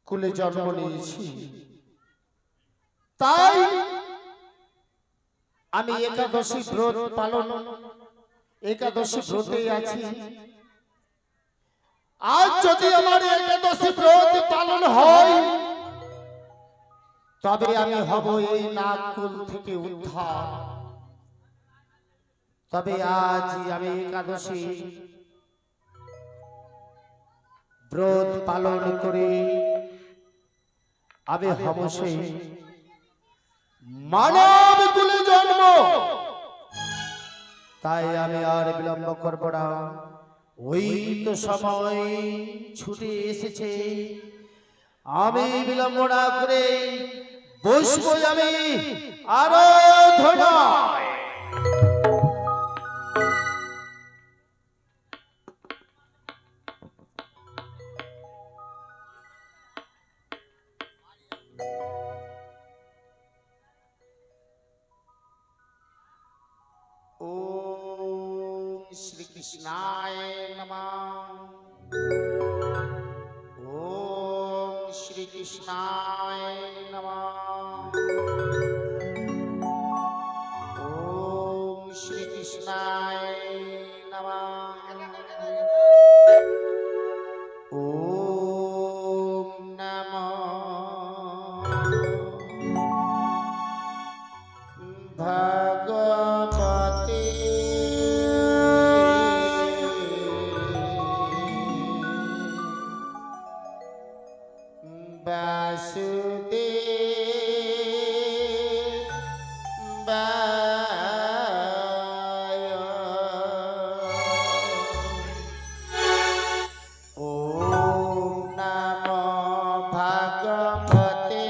কুলে জন্ম নিয়েছি, তাই আমি একাদশী ব্রত পালন, একাদশী ব্রতে আছি। আজ যদি আমার একাদশী ব্রত পালন হয়, তবে আমি হব এই নাগকুল থেকে উদ্ধার। তবে আজ আমি একাদশী ব্রত পালন করে আমি হব সেই মানব কুলে জন্ম। তাই আমি আর বিলম্ব করব না, ওই তো সময় ছুটে এসেছে। আমি বিলম্ব না করে বসবো আমি আরাধনায়। ওম শ্রী কৃষ্ণায় নমঃ। ওম শ্রী কৃষ্ণায় নমঃ। ওম শ্রী কৃষ্ণায় নমঃ। ওম নমঃ ভগবতে বাসুদেবায়। ওম নমো ভগবতে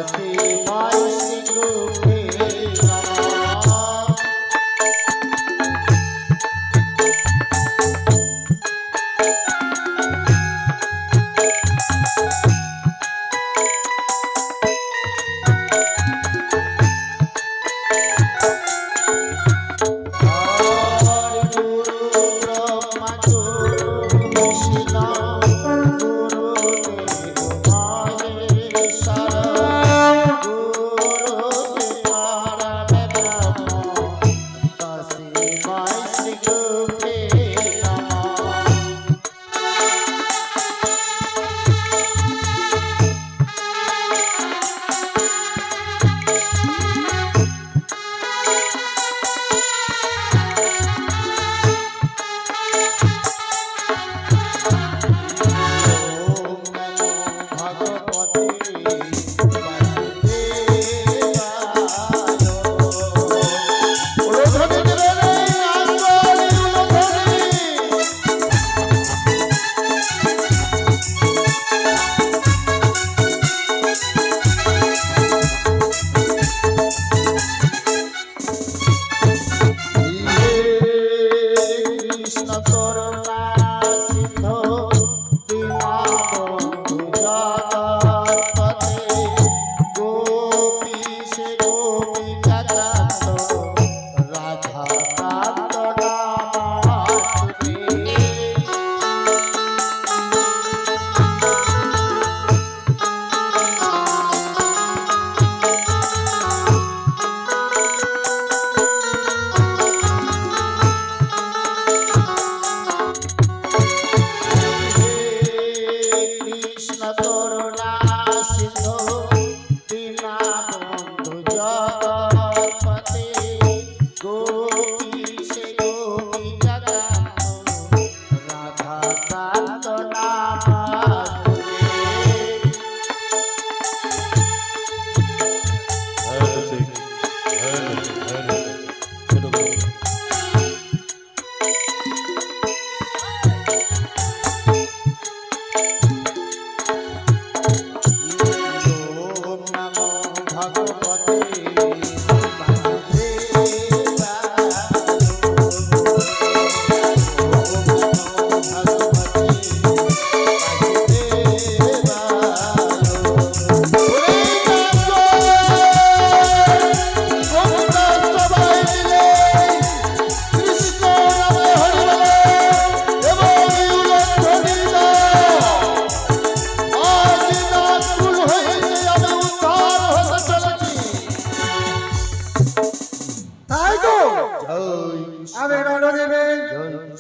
কাশী মাই শ্রীরূপে নমঃ।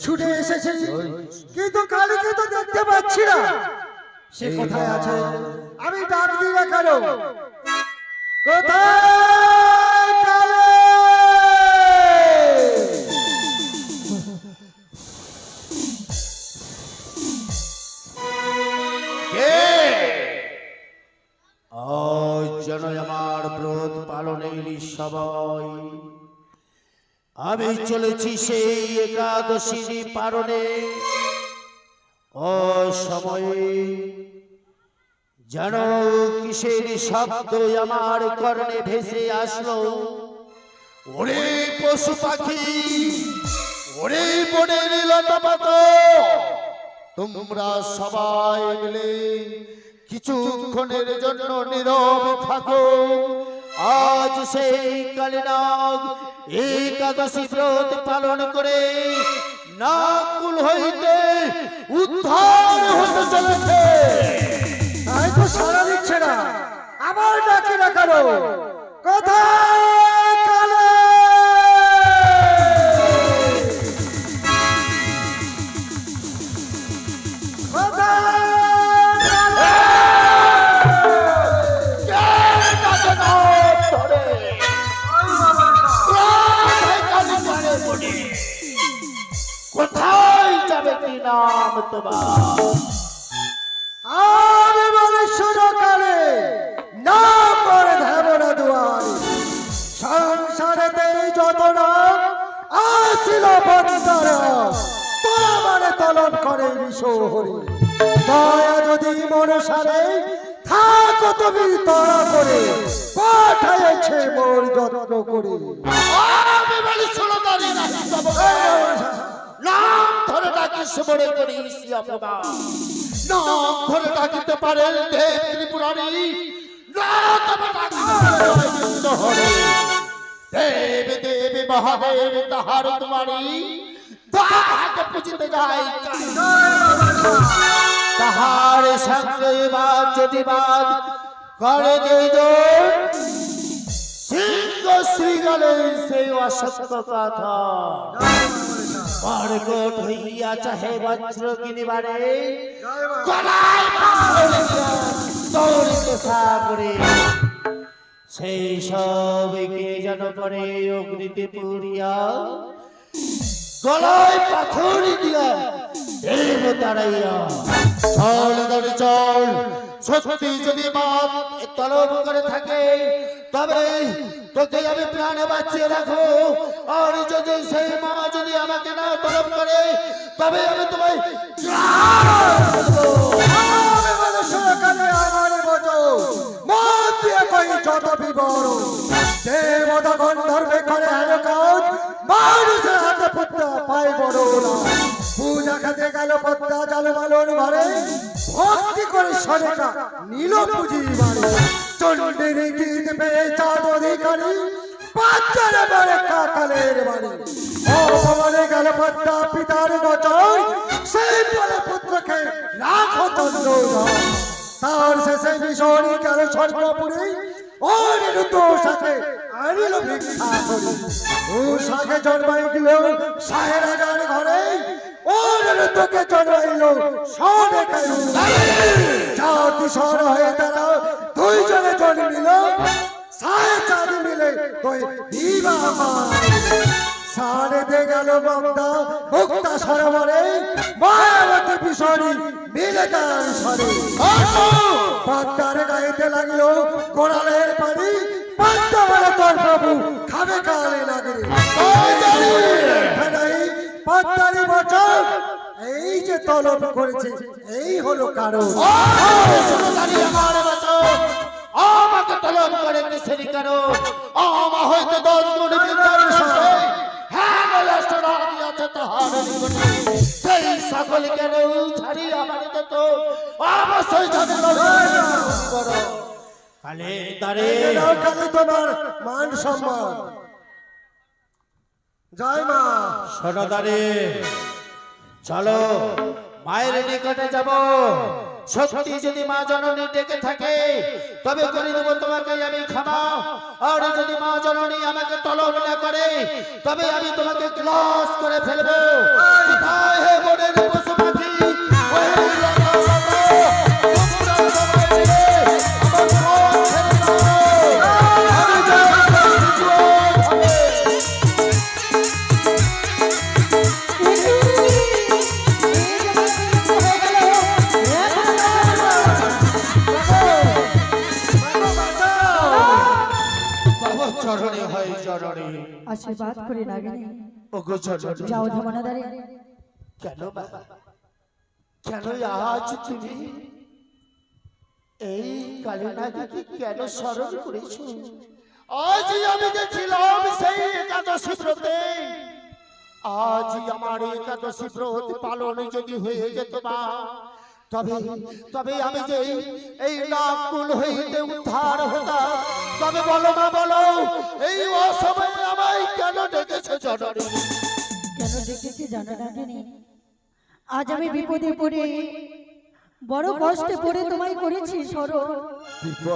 ছুটে এসেছে, কিন্তু কালীকে তো দেখতে পাচ্ছি না। সে কোথায় আছে? আমি ডাক দিই না কেন? কোথায় কালী? আজ যেন আমার ব্রত পালনের সবাই আমি চলেছি সেই একাদশী পালনে। অসময়ে যেন কিসের শব্দ আমার কর্ণে ভেসে আসলো। ওরে পশু পাখি, ওরে বনের লতাপাত, তোমরা সবাই মিলে কিছুক্ষণের জন্য নীরব থাকো। আজ সেই কালীনাগ একাদশী ব্রত পালন করে নাগকুল হইতে উদ্ধার হতে চলেছে। তাই তো সারা দিচ্ছে না, আবার ডাকি না কেন? কোথায় কালী? কোথায় যাবে কি নাম তোমার? আমি বলি শুনো কালে, নাম বলে ধারণা দুয়ার। সংসারেতে যত নাম আসিল বন্দারা, তোরা মানে তলব করে বিশ্বহরি। দয়া যদি মনসারে থাকো তুমি তড়া করে, পাঠাইছে মোর যত্ন করে। আমি বলি শোনো দাঁড়ি নাহি তব নাম ধরে ডাকিস মনে করিস অপমান। নাম ধরে ডাকিতে পারেন দেব ত্রিপুরারি, না তবে ডাকিতে পারেন বিষ্ণু হরি। দেব দেব মহাদেব তাহার তোমারি, তাহাকে পুজিতে যাই তাহার সঙ্গে বাদ যদি বাদ করে যেজন সিংহ শ্রীগণের সেই অসত্য কথা। পরগট হইয়া চাহে বজ্র কিনিবারে, গলায় দৌড়িতে সাগরে। সেই সবকে যেন পরে অগ্নিতে পুরিয়া, গলায় পাথর দিয়া দেব তাড়াইয়া। চল ধরে চল, সত্যি যদি বাপ তলব করে থাকে তবে তোকে আমি প্রাণে বাঁচিয়ে রাখবো। আর যদি সেই মা যদি আমাকে না তলব করে তবে আমি তোমায় আমি মানুষের কানে আমার মতো মন দিয়ে কই যত বিবরণ। দেবতা গন্ধর্বে করে হেন কাজ, মানুষের হাতে পদ্মা পায় বড় না। পূজা খেতে গেল পদ্মা জাল মালন ঘরে, ভক্তি করে সরেকা নীল পুঁজি বাড়ি। চণ্ডীর গীত পেয়ে চাঁদ অধিকারী, বাচ্চারে বাড়ে কাকালের বাড়ি। অপমানে গেল পদ্মা পিতার বচন, সেই বলে পুত্রকে রাখো চন্দ্র। তার শেষে মিশরি গেল স্বর্গপুরী, অনিরুদ্ধ সাথে আনিল ভিক্ষা করি। ও সাথে জন্মাইল সাহে রাজার ঘরে, অনিরুদ্ধকে জন্মাইল সনে কায়ু। জাতি সর হয়ে তারা দুইজনে জন্মিল, সাহে চাঁদ মিলে তুই দিবা সাড়ে দে গেল বন্দা মুক্তা সরোবরে, মায়াবতী বিশরি মিলে তার সরে। পদ্মার গাইতে লাগলো কোরালের পানি, পদ্মা বলে তোর প্রভু খাবে কালে লাগে। পদ্মারি বছর এই যে তলব করেছে, এই হলো কারণ। আমাকে তলব করে কিসেরই কারণ? আমা হইতে 10 গুণ বিদ্যার সাথে হ্যাঁ রাষ্ট্র দিয়াছে তাহার নিকটে। সেই সকল কেন ছাড়ি আমার যেত অবশ্যই তাদের করো। কালে তারে কালে তোমার মান সম্মান। জয় মা। সোনাদারে চলো মায়ের নিকটে যাব। সত্যি যদি মা জননী ডেকে থাকে তবে করে দেব তোমাকে আমি ক্ষমা। আর যদি মা জননী আমাকে তলব না করে তবে আমি তোমাকে ক্লাস করে ফেলবো। কোথায় হে বনের পশু পাখি, ওই লতা লতা, তোমরা সবাই মিলে আমার পথ ছেড়ে দাও। আমি যাই চরণে হয় চরণে আশীর্বাদ করে নাগিনী ওগো চরণে যাও ধমনাদারে। কেন বাবা, কেন আজ তুমি এই কালীনাগীকে কেন স্মরণ করেছো? আজ আমি যে ছিলাম সেই একাদশী ব্রতে, আজ আমার একাদশী ব্রত পালন যদি হয়ে যেত মা, তবে তবে আমি যে এই নাগকুল হইতে উদ্ধার হতাম। তবে বলো মা বলো, এই অসময়ে আমায় কেন ডেকেছো জননী? কেন ডেকেছি জানো নাগিনী? আজ আমি বিপদে পড়ে বড় কষ্টে পড়ে তোমায় করেছি স্মরণ।